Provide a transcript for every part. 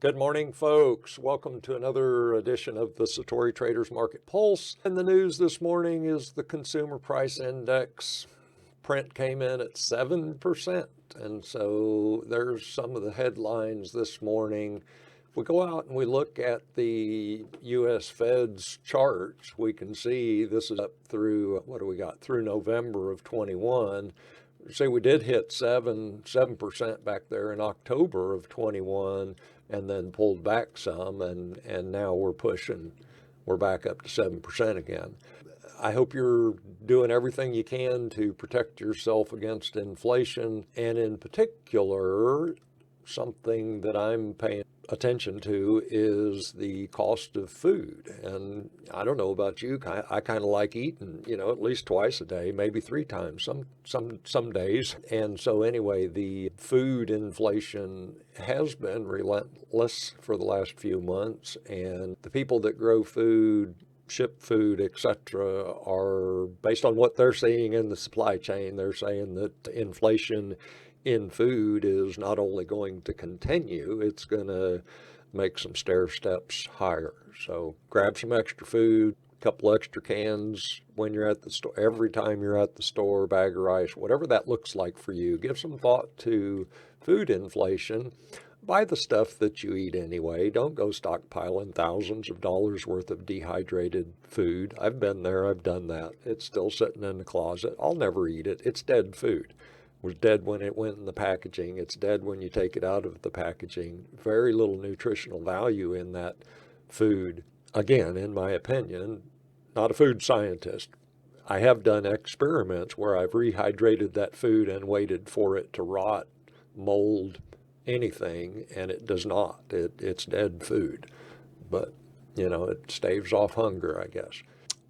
Good morning, folks. Welcome to another edition of the Satori Traders Market Pulse. And the news this morning is the Consumer Price Index print came in at 7%. And so there's some of the headlines this morning. If we go out and we look at the U.S. Fed's charts, we can see this is up through, what do we got, through November of 21. Say we did hit 7% back there in October of 21 and then pulled back some, and now we're back up to 7% again. I hope you're doing everything you can to protect yourself against inflation, and in particular, something that I'm paying attention to is the cost of food. And I don't know about you, I kind of like eating, at least twice a day, maybe 3 times, some days. And so anyway, the food inflation has been relentless for the last few months, and the people that grow food, ship food, etc., are, based on what they're seeing in the supply chain, they're saying that inflation in food is not only going to continue, it's going to make some stair steps higher. So grab some extra food, a couple extra cans when you're at the store, every time you're at the store, bag of rice, whatever that looks like for you. Give some thought to food inflation. Buy the stuff that you eat anyway. Don't go stockpiling thousands of dollars worth of dehydrated food. I've been there, I've done that. It's still sitting in the closet. I'll never eat it. It's dead food. It was dead when it went in the packaging. It's dead when you take it out of the packaging. Very little nutritional value in that food. Again, in my opinion, not a food scientist. I have done experiments where I've rehydrated that food and waited for it to rot, mold, anything, and it does not. It's dead food. But, it staves off hunger, I guess.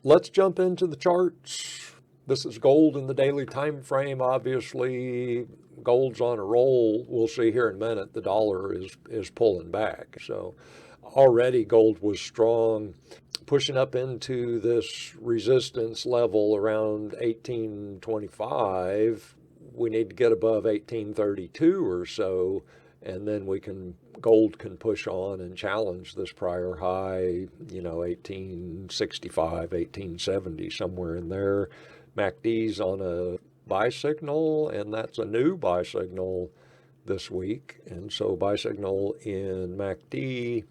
Let's jump into the charts. This is gold in the daily time frame. Obviously, gold's on a roll. We'll see here in a minute. The dollar is pulling back. So already gold was strong, pushing up into this resistance level around 1825. We need to get above 1832 or so, and then gold can push on and challenge this prior high, 1865, 1870, somewhere in there. MACD's on a buy signal, and that's a new buy signal this week. And so buy signal in MACD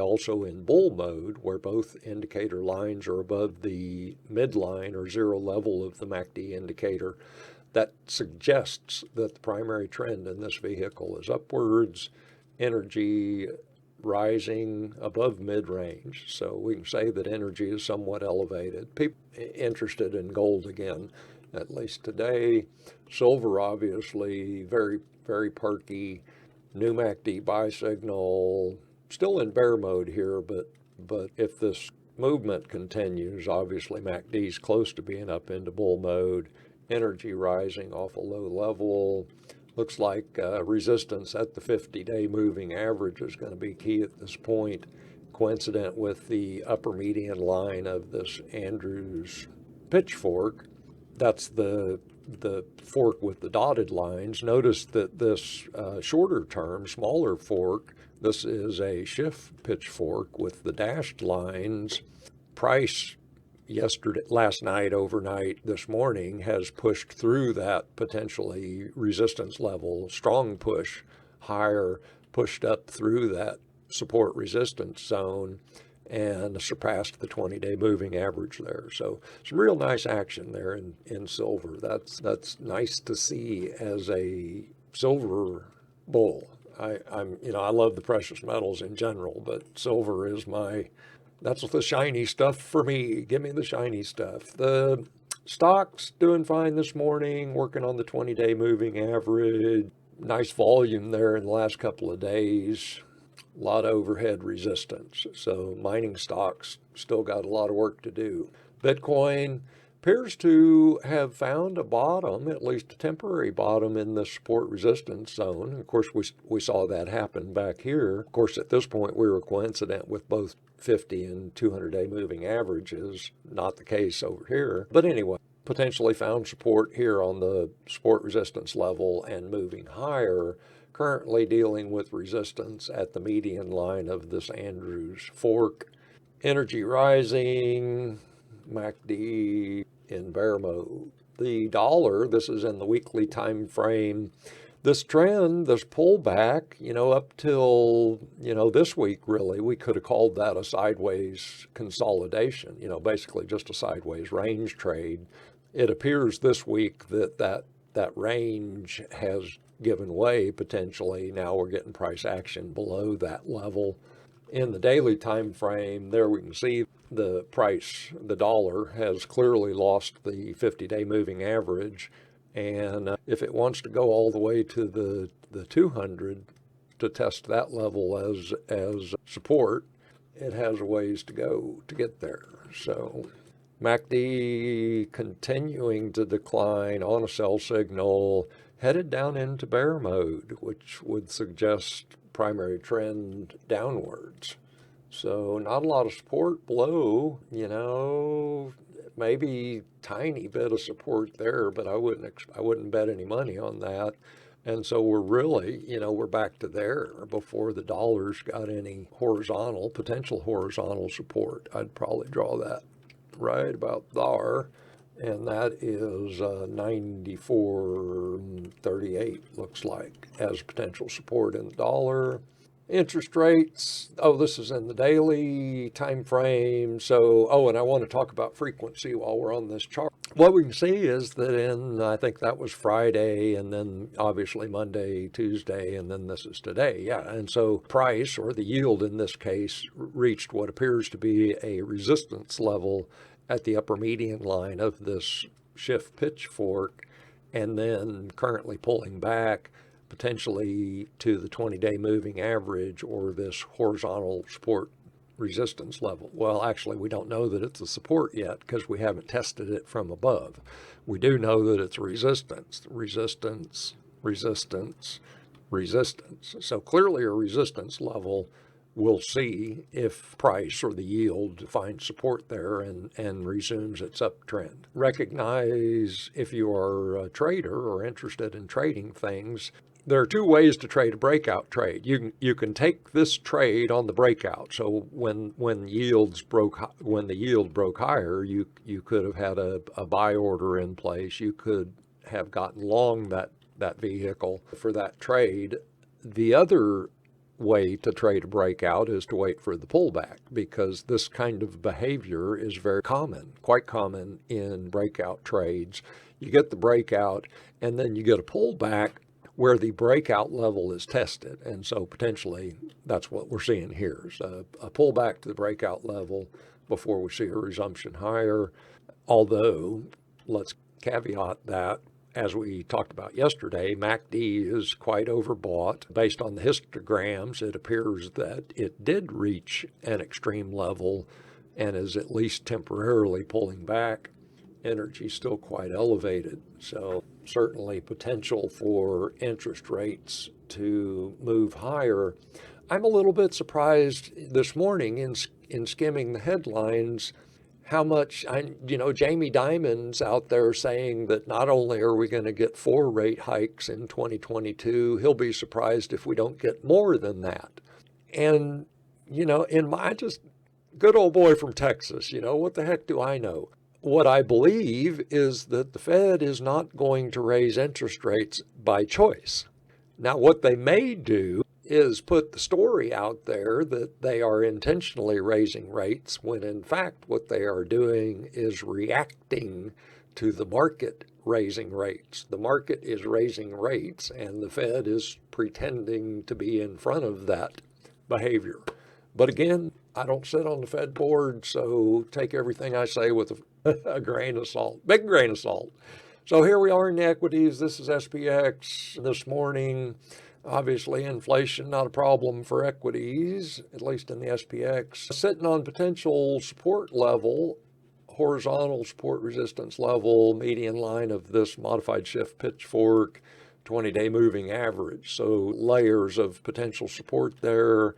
also in bull mode, where both indicator lines are above the midline or zero level of the MACD indicator. That suggests that the primary trend in this vehicle is upwards, energy rising above mid-range. So we can say that energy is somewhat elevated. People interested in gold again, at least today. Silver, obviously, very, very perky. New MACD buy signal, still in bear mode here, but if this movement continues, obviously MACD is close to being up into bull mode. Energy rising off a low level. Looks like resistance at the 50-day moving average is going to be key at this point, coincident with the upper median line of this Andrews pitchfork. That's the fork with the dotted lines. Notice that this shorter term, smaller fork, this is a shift pitchfork with the dashed lines. Price last night, overnight, this morning has pushed through that potentially resistance level, strong push higher, pushed up through that support resistance zone and surpassed the 20-day moving average there. So some real nice action there in silver. That's nice to see as a silver bull. I love the precious metals in general, but silver is that's the shiny stuff for me. Give me the shiny stuff. The stock's doing fine this morning, working on the 20-day moving average. Nice volume there in the last couple of days. A lot of overhead resistance. So mining stocks still got a lot of work to do. Bitcoin appears to have found a bottom, at least a temporary bottom in the support resistance zone. Of course, we saw that happen back here. Of course, at this point, we were coincident with both 50 and 200-day moving averages. Not the case over here. But anyway, potentially found support here on the support resistance level and moving higher. currently dealing with resistance at the median line of this Andrews fork. Energy rising, MACD in bear mode. The dollar, this is in the weekly time frame. This trend, this pullback, up till, this week, really, we could have called that a sideways consolidation, basically just a sideways range trade. It appears this week that range has given way potentially. Now we're getting price action below that level. In the daily time frame, there we can see the price, the dollar, has clearly lost the 50-day moving average. And if it wants to go all the way to the 200 to test that level as support, it has a ways to go to get there. So MACD continuing to decline on a sell signal, headed down into bear mode, which would suggest primary trend downwards. So not a lot of support below, maybe tiny bit of support there, but I wouldn't bet any money on that. And so we're really, we're back to there before the dollar's got any potential horizontal support. I'd probably draw that right about there. And that is 94.38, looks like, as potential support in the dollar. Interest rates, this is in the daily time frame. So, and I want to talk about frequency while we're on this chart. What we can see is that I think that was Friday, and then obviously Monday, Tuesday, and then this is today. Yeah, and so price, or the yield in this case, reached what appears to be a resistance level at the upper median line of this shift pitchfork, and then currently pulling back potentially to the 20-day moving average, or this horizontal support resistance level. Well, actually, we don't know that it's a support yet because we haven't tested it from above. We do know that it's resistance, resistance, resistance, resistance. So clearly a resistance level. We'll see if price or the yield finds support there and resumes its uptrend. Recognize, if you are a trader or interested in trading things, there are two ways to trade a breakout trade. You can take this trade on the breakout. So when the yield broke higher, you could have had a buy order in place. You could have gotten long that vehicle for that trade. The other way to trade a breakout is to wait for the pullback, because this kind of behavior is very common, quite common in breakout trades. You get the breakout and then you get a pullback where the breakout level is tested. And so potentially that's what we're seeing here, is a pullback to the breakout level before we see a resumption higher. Although, let's caveat that, as we talked about yesterday, MACD is quite overbought. Based on the histograms, it appears that it did reach an extreme level and is at least temporarily pulling back. Energy still quite elevated. So certainly potential for interest rates to move higher. I'm a little bit surprised this morning in skimming the headlines how much, Jamie Dimon's out there saying that not only are we going to get 4 rate hikes in 2022, he'll be surprised if we don't get more than that. And, in my just good old boy from Texas, what the heck do I know? What I believe is that the Fed is not going to raise interest rates by choice. Now, what they may do is put the story out there that they are intentionally raising rates, when in fact what they are doing is reacting to the market raising rates. The market is raising rates and the Fed is pretending to be in front of that behavior. But again, I don't sit on the Fed board, so take everything I say with a grain of salt, big grain of salt. So here we are in the equities. This is SPX this morning. Obviously, inflation, not a problem for equities, at least in the SPX. Sitting on potential support level, horizontal support resistance level, median line of this modified shift pitchfork, 20-day moving average. So layers of potential support there.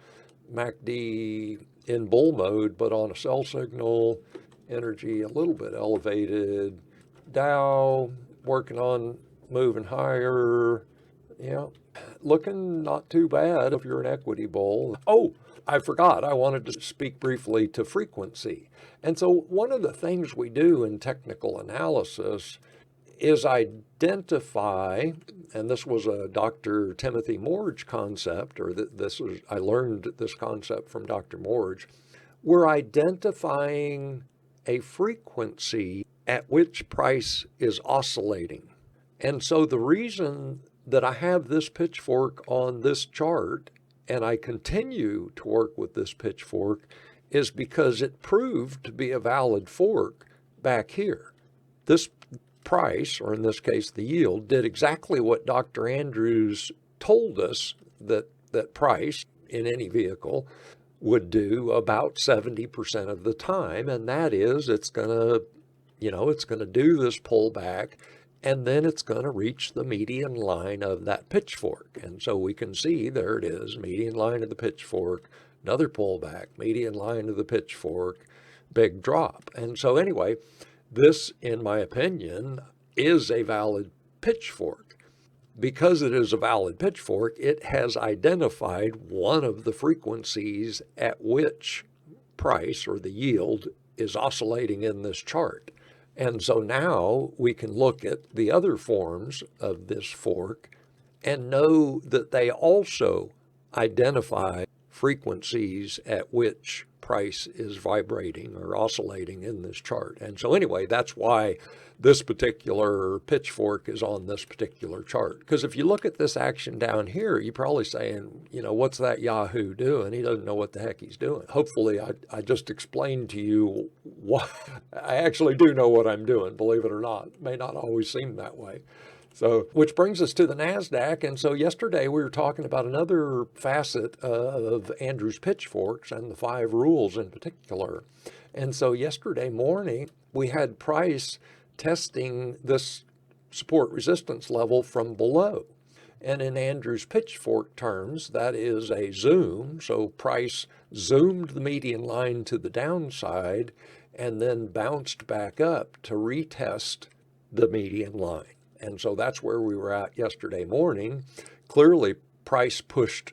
MACD in bull mode, but on a sell signal. Energy a little bit elevated. Dow working on moving higher. Yeah, looking not too bad if you're an equity bull. Oh, I forgot. I wanted to speak briefly to frequency. And so one of the things we do in technical analysis is identify, and this was a Dr. Timothy Morge concept, or I learned this concept from Dr. Morge. We're identifying a frequency at which price is oscillating. And so the reason that I have this pitchfork on this chart and I continue to work with this pitchfork is because it proved to be a valid fork back here. This price, or in this case the yield, did exactly what Dr. Andrews told us that price in any vehicle would do about 70% of the time, and that is it's going to do this pullback, and then it's going to reach the median line of that pitchfork. And so we can see there it is, median line of the pitchfork, another pullback, median line of the pitchfork, big drop. And so anyway, this, in my opinion, is a valid pitchfork. Because it is a valid pitchfork, it has identified one of the frequencies at which price, or the yield, is oscillating in this chart. And so now we can look at the other forms of this fork and know that they also identify frequencies at which price is vibrating or oscillating in this chart. And so anyway, that's why this particular pitchfork is on this particular chart. Because if you look at this action down here, you're probably saying, what's that Yahoo doing? He doesn't know what the heck he's doing. Hopefully I just explained to you what I actually do know what I'm doing, believe it or not. It may not always seem that way. So, which brings us to the NASDAQ. And so yesterday we were talking about another facet of Andrew's pitchforks and the 5 rules in particular. And so yesterday morning we had price testing this support resistance level from below. And in Andrew's pitchfork terms, that is a zoom. So price zoomed the median line to the downside and then bounced back up to retest the median line. And so that's where we were at yesterday morning. Clearly, price pushed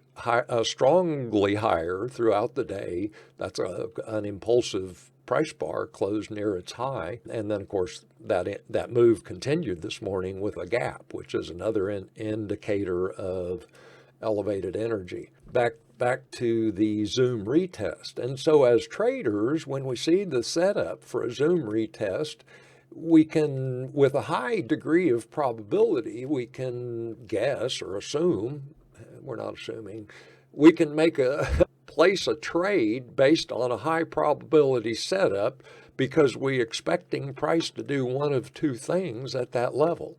strongly higher throughout the day. That's an impulsive price bar, closed near its high. And then, of course, that move continued this morning with a gap, which is another indicator of elevated energy. Back to the Zoom retest. And so as traders, when we see the setup for a Zoom retest, we can, with a high degree of probability, we can guess or assume, we're not assuming, we can place a trade based on a high probability setup because we're expecting price to do one of two things at that level.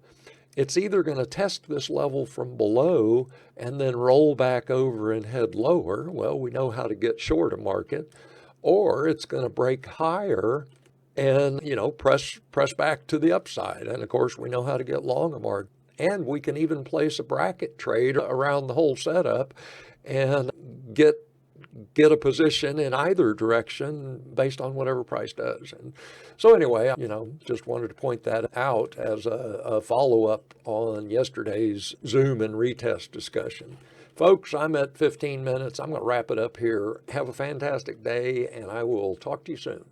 It's either going to test this level from below and then roll back over and head lower. Well, we know how to get short a market. Or it's going to break higher and, press back to the upside. And of course, we know how to get long a market. And we can even place a bracket trade around the whole setup and get a position in either direction based on whatever price does. And so anyway, just wanted to point that out as a follow-up on yesterday's Zoom and retest discussion. Folks, I'm at 15 minutes. I'm going to wrap it up here. Have a fantastic day, and I will talk to you soon.